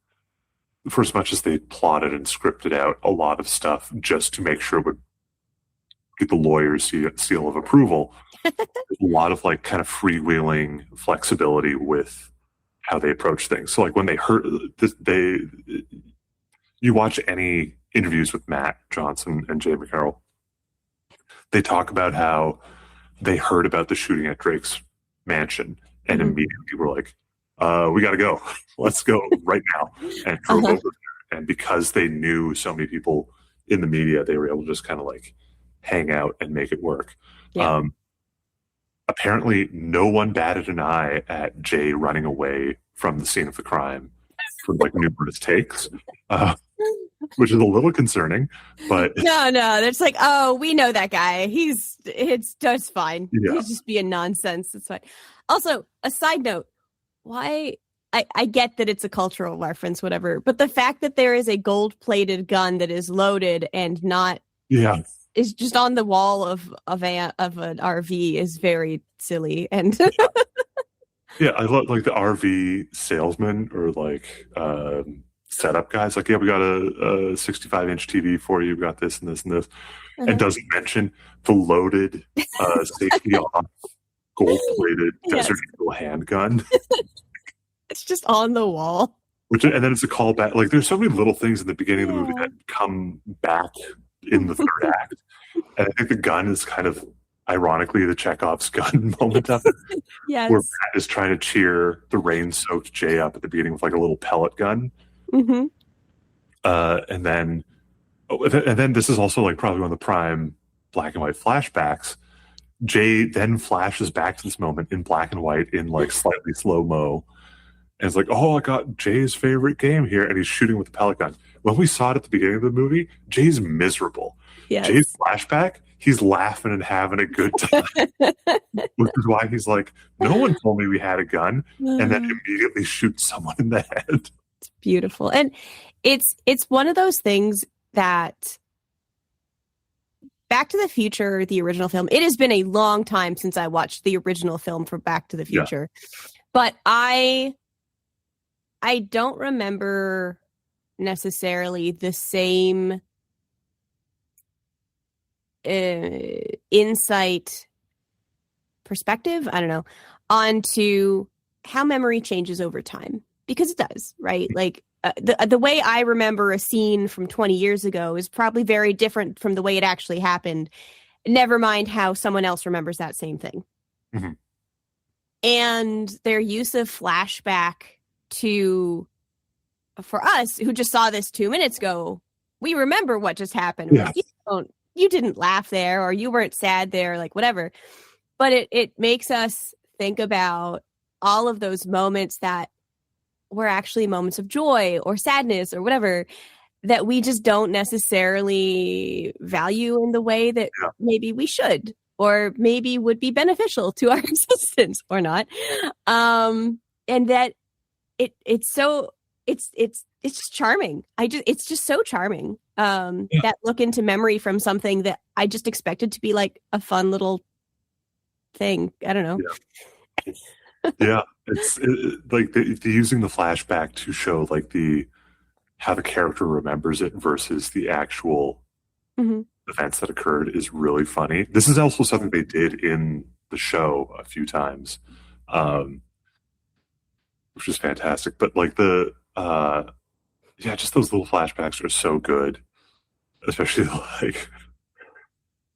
for as much as they plotted and scripted out a lot of stuff just to make sure it would get the lawyer's seal of approval. A lot of like kind of freewheeling flexibility with how they approach things. So like when they heard this, you watch any interviews with Matt Johnson and Jay McCarroll, they talk about how they heard about the shooting at Drake's mansion and immediately were like, we got to go. Let's go right now. And drove over there. And because they knew so many people in the media, they were able to just kind of like hang out and make it work. Yeah. Apparently, no one batted an eye at Jay running away from the scene of the crime for like numerous takes, which is a little concerning. But no, it's like, oh, we know that guy. It's just fine. Yeah. He's just being nonsense. It's fine. Also, a side note, why? I get that it's a cultural reference, whatever, but the fact that there is a gold-plated gun that is loaded and not is just on the wall of an RV is very silly. And yeah, I love like the RV salesman or like setup guys. Like, yeah, we got a 65-inch TV for you. We got this and this and this, and doesn't mention the loaded, safety off, gold-plated Desert Eagle handgun. It's just on the wall. And then it's a callback. Like, there's so many little things in the beginning of the movie that come back in the third act. And I think the gun is kind of, ironically, the Chekhov's gun moment of it. Yes. Where Matt is trying to cheer the rain-soaked Jay up at the beginning with like a little pellet gun. And then this is also like probably one of the prime black and white flashbacks. Jay then flashes back to this moment in black and white in like slightly slow-mo. And it's like, oh, I got Jay's favorite game here. And he's shooting with the pellet gun. When we saw it at the beginning of the movie, Jay's miserable. Yes. Jay's flashback, he's laughing and having a good time. Which is why he's like, no one told me we had a gun. And then immediately shoots someone in the head. It's beautiful. And it's one of those things that Back to the Future, the original film, it has been a long time since I watched the original film for Back to the Future. But I don't remember necessarily the same insight perspective, I don't know, onto how memory changes over time, because it does, right? Like the way I remember a scene from 20 years ago is probably very different from the way it actually happened. Never mind how someone else remembers that same thing. And their use of flashback for us who just saw this 2 minutes ago, we remember what just happened. Yeah. You didn't laugh there, or you weren't sad there, like whatever. But it makes us think about all of those moments that were actually moments of joy or sadness or whatever that we just don't necessarily value in the way that maybe we should, or maybe would be beneficial to our existence or not. And that it's just charming. It's just so charming. That look into memory from something that I just expected to be like a fun little thing. I don't know. It's like they're using the flashback to show like how the character remembers it versus the actual events that occurred is really funny. This is also something they did in the show a few times, which is fantastic. But like just those little flashbacks are so good. especially like,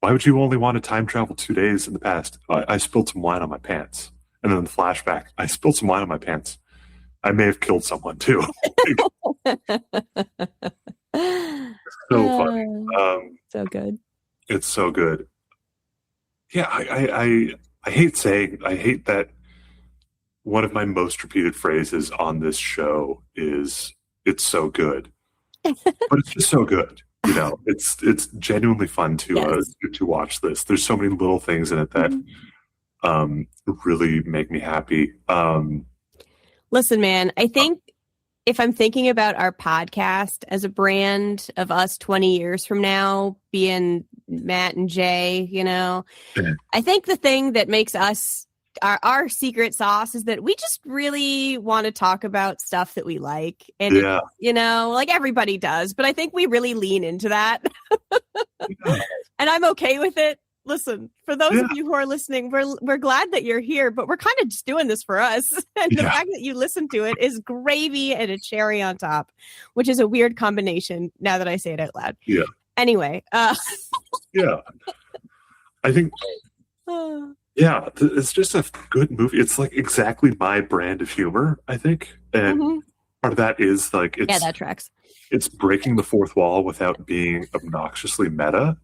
why would you only want to time travel 2 days in the past? I spilled some wine on my pants. And then the flashback, I spilled some wine on my pants. I may have killed someone too. So funny. So good. It's so good. Yeah, I hate saying, I hate that one of my most repeated phrases on this show is "it's so good," but it's just so good. You know, it's genuinely fun Yes. to watch this. There's so many little things in it that really make me happy. Listen, man, I think if I'm thinking about our podcast as a brand of us 20 years from now, being Matt and Jay, I think the thing that makes us our secret sauce is that we just really want to talk about stuff that we like. And, Yeah, like everybody does, but I think we really lean into that. And I'm okay with it. Listen, for those of you who are listening, we're glad that you're here, but we're kind of just doing this for us. And the fact that you listen to it is gravy and a cherry on top, which is a weird combination now that I say it out loud. Yeah. Anyway. Yeah. I think, yeah, it's just a good movie. It's like exactly my brand of humor, I think. And part of that is like, that tracks. It's breaking the fourth wall without being obnoxiously meta.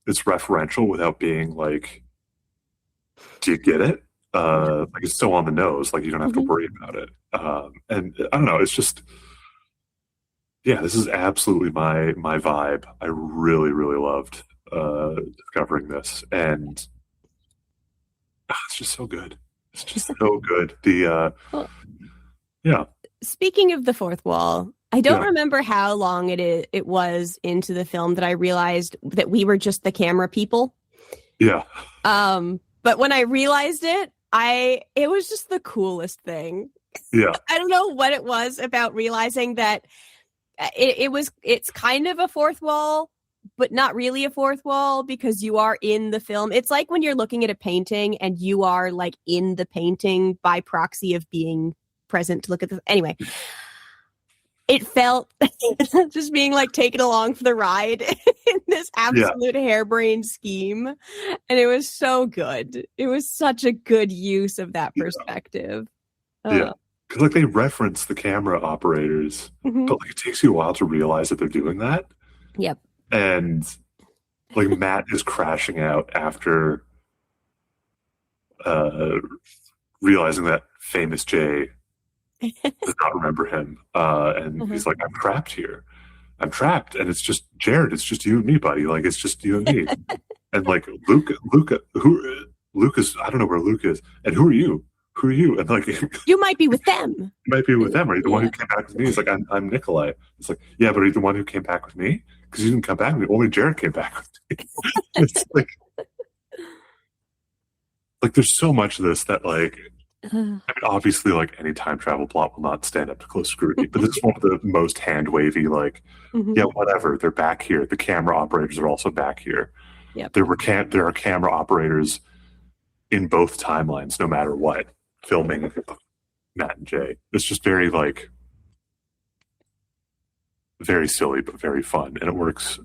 It's referential without being like, do you get it? Like it's so on the nose, like you don't have to worry about it. And I don't know, it's just, yeah, this is absolutely my vibe. I really, really loved discovering this, and it's just so good. It's just so good. Yeah. Speaking of the fourth wall, I don't remember how long it was into the film that I realized that we were just the camera people. Yeah. But when I realized it, it was just the coolest thing. Yeah. I don't know what it was about realizing that it's kind of a fourth wall, but not really a fourth wall because you are in the film. It's like when you're looking at a painting and you are like in the painting by proxy of being present to look at the anyway. It felt just being like taken along for the ride in this absolute harebrained scheme. And it was so good. It was such a good use of that perspective. Yeah. Because like they reference the camera operators, but like it takes you a while to realize that they're doing that. Yep. And like Matt is crashing out after realizing that famous Jay does not remember him. And he's like, I'm trapped here. I'm trapped. And it's just Jared. It's just you and me, buddy. Like, it's just you and me. And like, Lucas, I don't know where Luke is. And who are you? Who are you? And like, you might be with them. You might be with them. Are you the one who came back with me? He's like, I'm Nikolai. It's like, yeah, but are you the one who came back with me? Because you didn't come back with me. Only Jared came back with me. It's like there's so much of this that like, I mean, obviously, like any time travel plot will not stand up to close scrutiny, but this is one of the most hand wavy. Like, yeah, whatever. They're back here. The camera operators are also back here. Yep. There are camera operators in both timelines, no matter what. Filming Matt and Jay. It's just very like very silly but very fun, and it works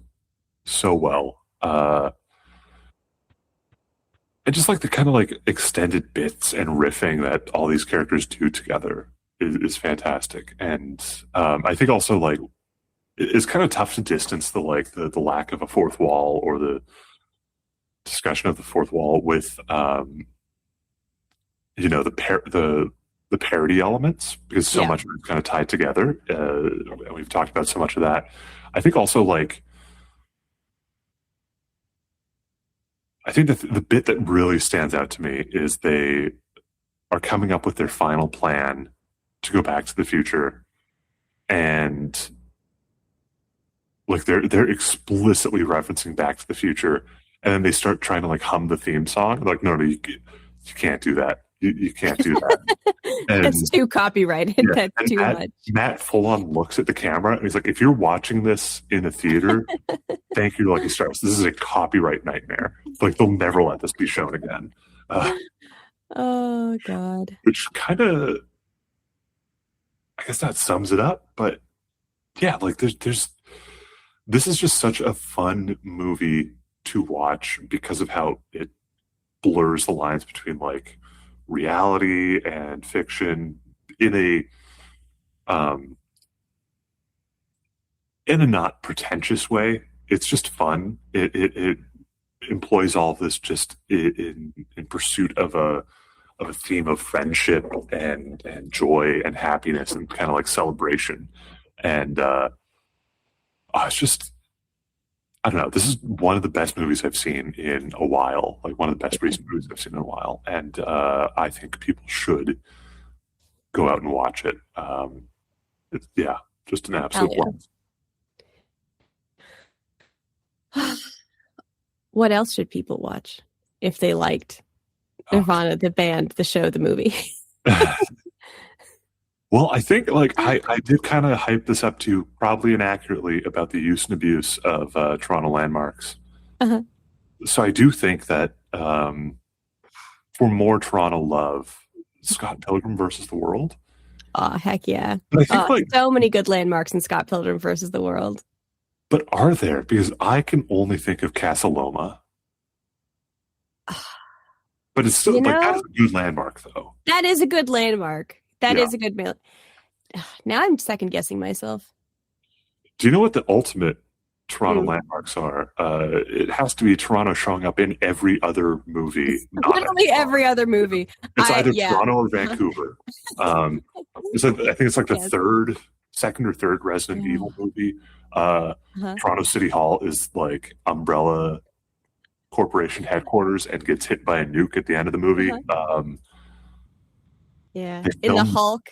so well. And just like the kind of like extended bits and riffing that all these characters do together is fantastic. And I think also like it's kind of tough to distance the like the lack of a fourth wall or the discussion of the fourth wall with you know the parody elements, because so much of it's kind of tied together. And we've talked about so much of that. I think also like I think the bit that really stands out to me is they are coming up with their final plan to go back to the future, and like they're explicitly referencing Back to the Future, and then they start trying to like hum the theme song. Like, no, you can't do that. You can't do that. And, that's too copyrighted. Yeah, that's too much. Matt full on looks at the camera and he's like, if you're watching this in a theater, thank you, Lucky Stars. This is a copyright nightmare. Like, they'll never let this be shown again. Oh, God. Which kind of, I guess that sums it up. But yeah, like there's this is just such a fun movie to watch because of how it blurs the lines between like reality and fiction in um a not pretentious way. It's just fun. It employs all of this just in pursuit of a theme of friendship and joy and happiness and kind of like celebration. And it's just, I don't know. This is one of the best movies I've seen in a while. Like one of the best recent movies I've seen in a while. And I think people should go out and watch it. Yeah, just an absolute blast. What else should people watch if they liked Nirvana, the band, the show, the movie? Well, I think like I did kind of hype this up to you probably inaccurately about the use and abuse of Toronto landmarks. Uh-huh. So I do think that for more Toronto love, Scott Pilgrim versus the World. Oh, heck yeah. But I think like so many good landmarks in Scott Pilgrim versus the World. But are there? Because I can only think of Casa Loma. But it's still like that's a good landmark, though. That is a good landmark. That is a good. Now I'm second guessing myself. Do you know what the ultimate Toronto landmarks are? It has to be Toronto showing up in every other movie. Literally every other movie. It's either Toronto or Vancouver. I think it's like the second or third Resident Evil movie. Toronto City Hall is like Umbrella Corporation headquarters and gets hit by a nuke at the end of the movie. In the Hulk,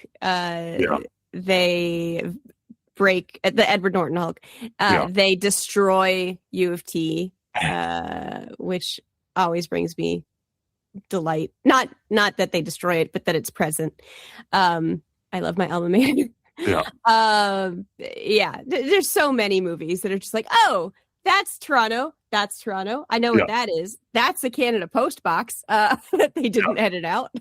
they break the Edward Norton Hulk. They destroy U of T, which always brings me delight. Not that they destroy it, but that it's present. I love my alma mater. There's so many movies that are just like, oh, that's Toronto. That's Toronto. I know what that is. That's a Canada Post box that they didn't edit out.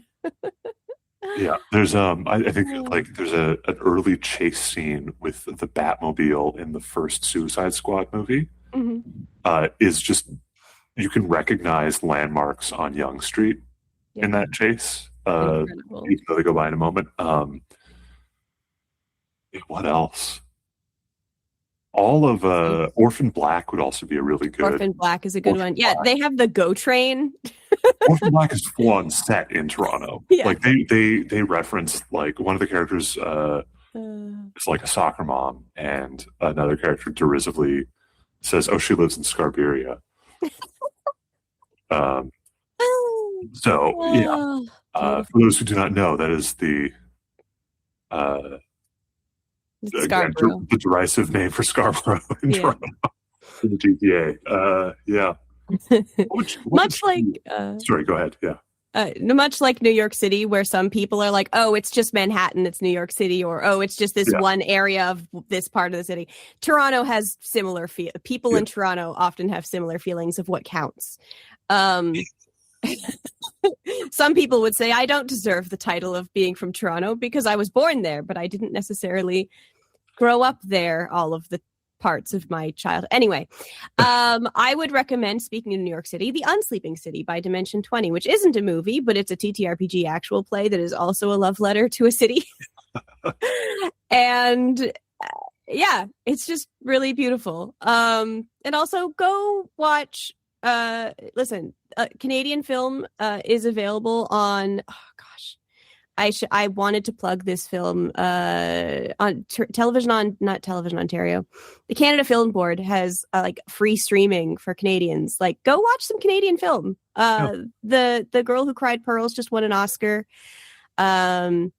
There's I think like there's an early chase scene with the Batmobile in the first Suicide Squad movie. Is just you can recognize landmarks on Yonge Street in that chase. Even though they go by in a moment. What else? All of Orphan Black would also be a really good. Orphan Black is a good one. Yeah, they have the GO train. Orphan Black is full on set in Toronto. Like they reference like one of the characters is like a soccer mom, and another character derisively says, "Oh, she lives in Scarberia." For those who do not know, that is the the derisive name for Scarborough in Toronto, in the GTA. Sorry, go ahead. Much like New York City, where some people are like, oh, it's just Manhattan, it's New York City, or oh, it's just this one area of this part of the city. Toronto has similar people in Toronto often have similar feelings of what counts. Some people would say I don't deserve the title of being from Toronto because I was born there, but I didn't necessarily grow up there all of the parts of my childhood. Anyway, I would recommend, speaking of New York City, The Unsleeping City by Dimension 20, which isn't a movie, but it's a TTRPG actual play that is also a love letter to a city. And it's just really beautiful. And also go watch, Canadian film is available on, I wanted to plug this film on television not Television Ontario. The Canada Film Board has like free streaming for Canadians. Like, go watch some Canadian film. The Girl Who Cried Pearls just won an Oscar. And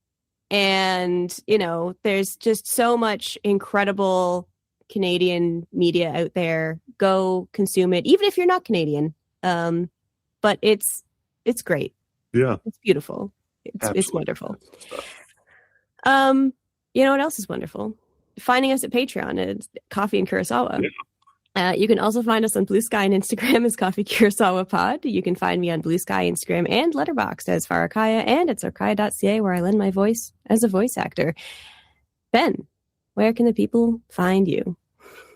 there's just so much incredible Canadian media out there. Go consume it, even if you're not Canadian. But it's great. Yeah, it's beautiful. It's wonderful. You know what else is wonderful? Finding us at Patreon. It's Coffee and Kurosawa. You can also find us on Blue Sky and Instagram as Coffee Kurosawa Pod. You can find me on Blue Sky, Instagram, and Letterboxd as Farrah Sarpkaya, and at sarkaya.ca, where I lend my voice as a voice actor. Ben, where can the people find you?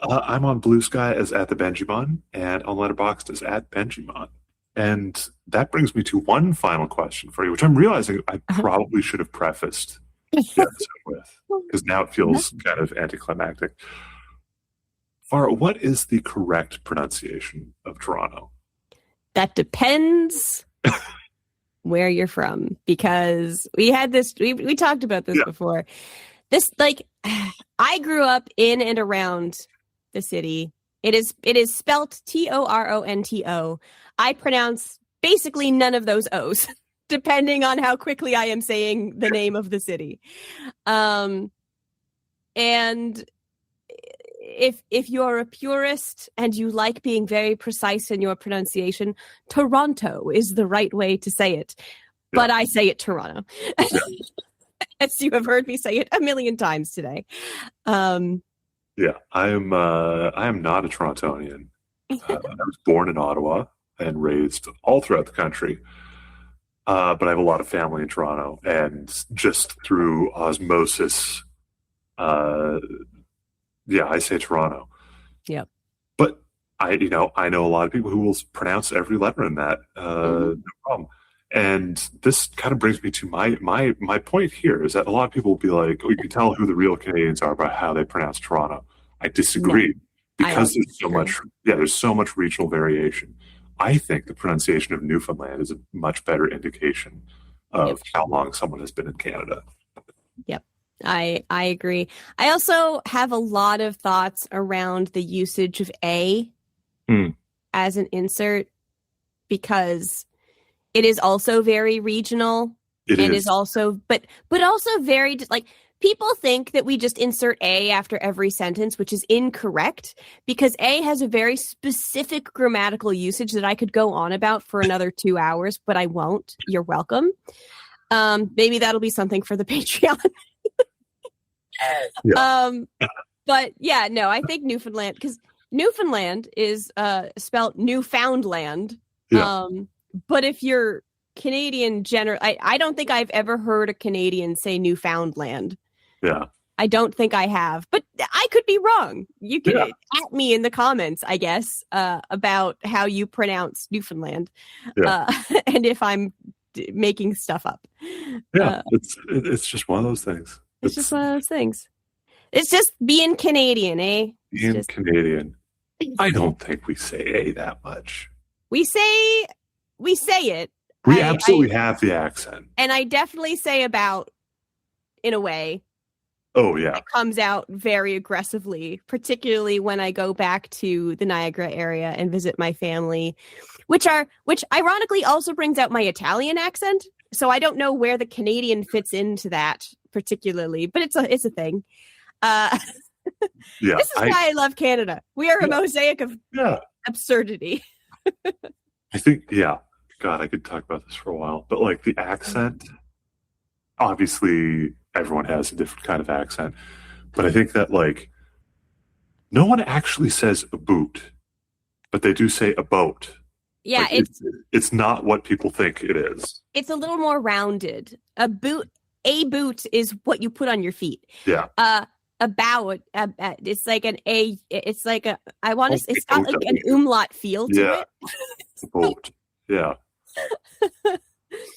I'm on Blue Sky as at the Benjimon, and on Letterboxd as at Benjimon. And that brings me to one final question for you, which I'm realizing I probably should have prefaced the episode with, because now it feels kind of anticlimactic. Farrah, what is the correct pronunciation of Toronto? That depends where you're from, because we had this, we talked about this before. This, like, I grew up in and around the city. It is spelt Toronto. I pronounce basically none of those O's, depending on how quickly I am saying the name of the city. And if you're a purist and you like being very precise in your pronunciation, Toronto is the right way to say it. But I say it Toronto. As you have heard me say it a million times today. Yeah, I am not a Torontonian. I was born in Ottawa and raised all throughout the country. But I have a lot of family in Toronto, and just through osmosis, I say Toronto. Yep. But I know a lot of people who will pronounce every letter in that. No problem. And this kind of brings me to my point here is that a lot of people will be like, oh, you can tell who the real Canadians are by how they pronounce Toronto. I disagree because there's so much regional variation. I think the pronunciation of Newfoundland is a much better indication of how long someone has been in Canada. Yep. I agree. I also have a lot of thoughts around the usage of A as an insert, because it is also very regional. It is also, but also very, like, people think that we just insert A after every sentence, which is incorrect, because A has a very specific grammatical usage that I could go on about for another 2 hours, but I won't. You're welcome. Maybe that'll be something for the Patreon. But yeah, no, I think Newfoundland, because Newfoundland is spelled Newfoundland. But if you're Canadian, I don't think I've ever heard a Canadian say Newfoundland. Yeah. I don't think I have, but I could be wrong. You can at me in the comments, I guess, about how you pronounce Newfoundland, and if I'm making stuff up. Yeah, it's just one of those things. It's just one of those things. It's just being Canadian, eh? Canadian. I don't think we say A that much. We say it. We absolutely have the accent. And I definitely say about in a way. Oh, yeah. It comes out very aggressively, particularly when I go back to the Niagara area and visit my family, which ironically also brings out my Italian accent. So I don't know where the Canadian fits into that particularly, but it's a thing. This is why I love Canada. We are a mosaic of absurdity. I think, God, I could talk about this for a while, but like the accent, obviously everyone has a different kind of accent, but I think that like no one actually says a boot, but they do say a boat. Yeah, like, it's not what people think it is. It's a little more rounded. A boot is what you put on your feet. Yeah. It's like an A. It's like a. I want to. It's got like an umlaut feel to it. Boat. Yeah.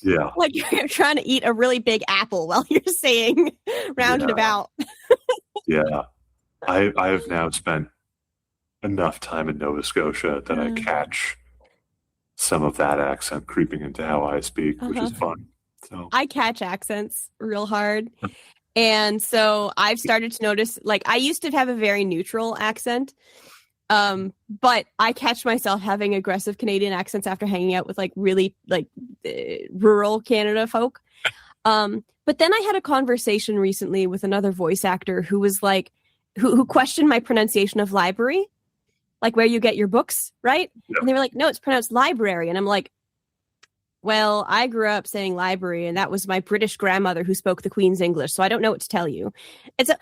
Yeah. Like you're trying to eat a really big apple while you're saying round and about. Yeah. I have now spent enough time in Nova Scotia that I catch some of that accent creeping into how I speak, which is fun. So I catch accents real hard. And so I've started to notice, like, I used to have a very neutral accent, but I catch myself having aggressive Canadian accents after hanging out with like really like rural Canada folk. But then I had a conversation recently with another voice actor who was like, who questioned my pronunciation of library, like where you get your books, right? Yeah. And they were like, no, it's pronounced library. And I'm like, well, I grew up saying library, and that was my British grandmother who spoke the Queen's English, so I don't know what to tell you. And so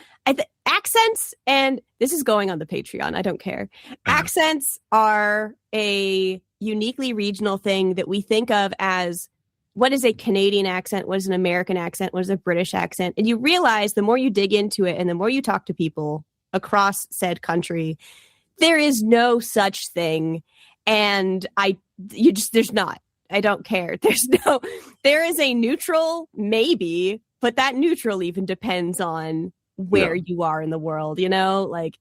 accents, and this is going on the Patreon, I don't care. Accents are a uniquely regional thing that we think of as, what is a Canadian accent? What is an American accent? What is a British accent? And you realize the more you dig into it and the more you talk to people, across said country. There is no such thing. And there's not. I don't care. There is a neutral, maybe, but that neutral even depends on where you are in the world, like,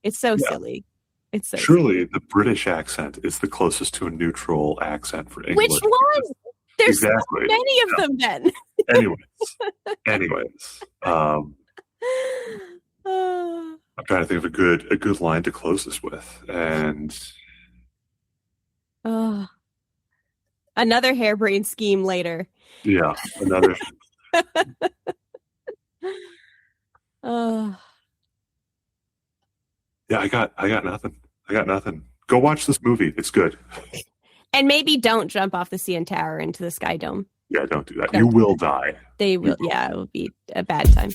it's so silly. It's so Truly, silly. the British accent is the closest to a neutral accent for English. Which one? There's so many of them then. Anyways. I'm trying to think of a good line to close this with. And another harebrained scheme later. Yeah, another. Yeah, I got nothing. Go watch this movie. It's good. And maybe don't jump off the CN Tower into the Sky Dome. Yeah, don't do that. You will die. They will. Yeah, it will be a bad time.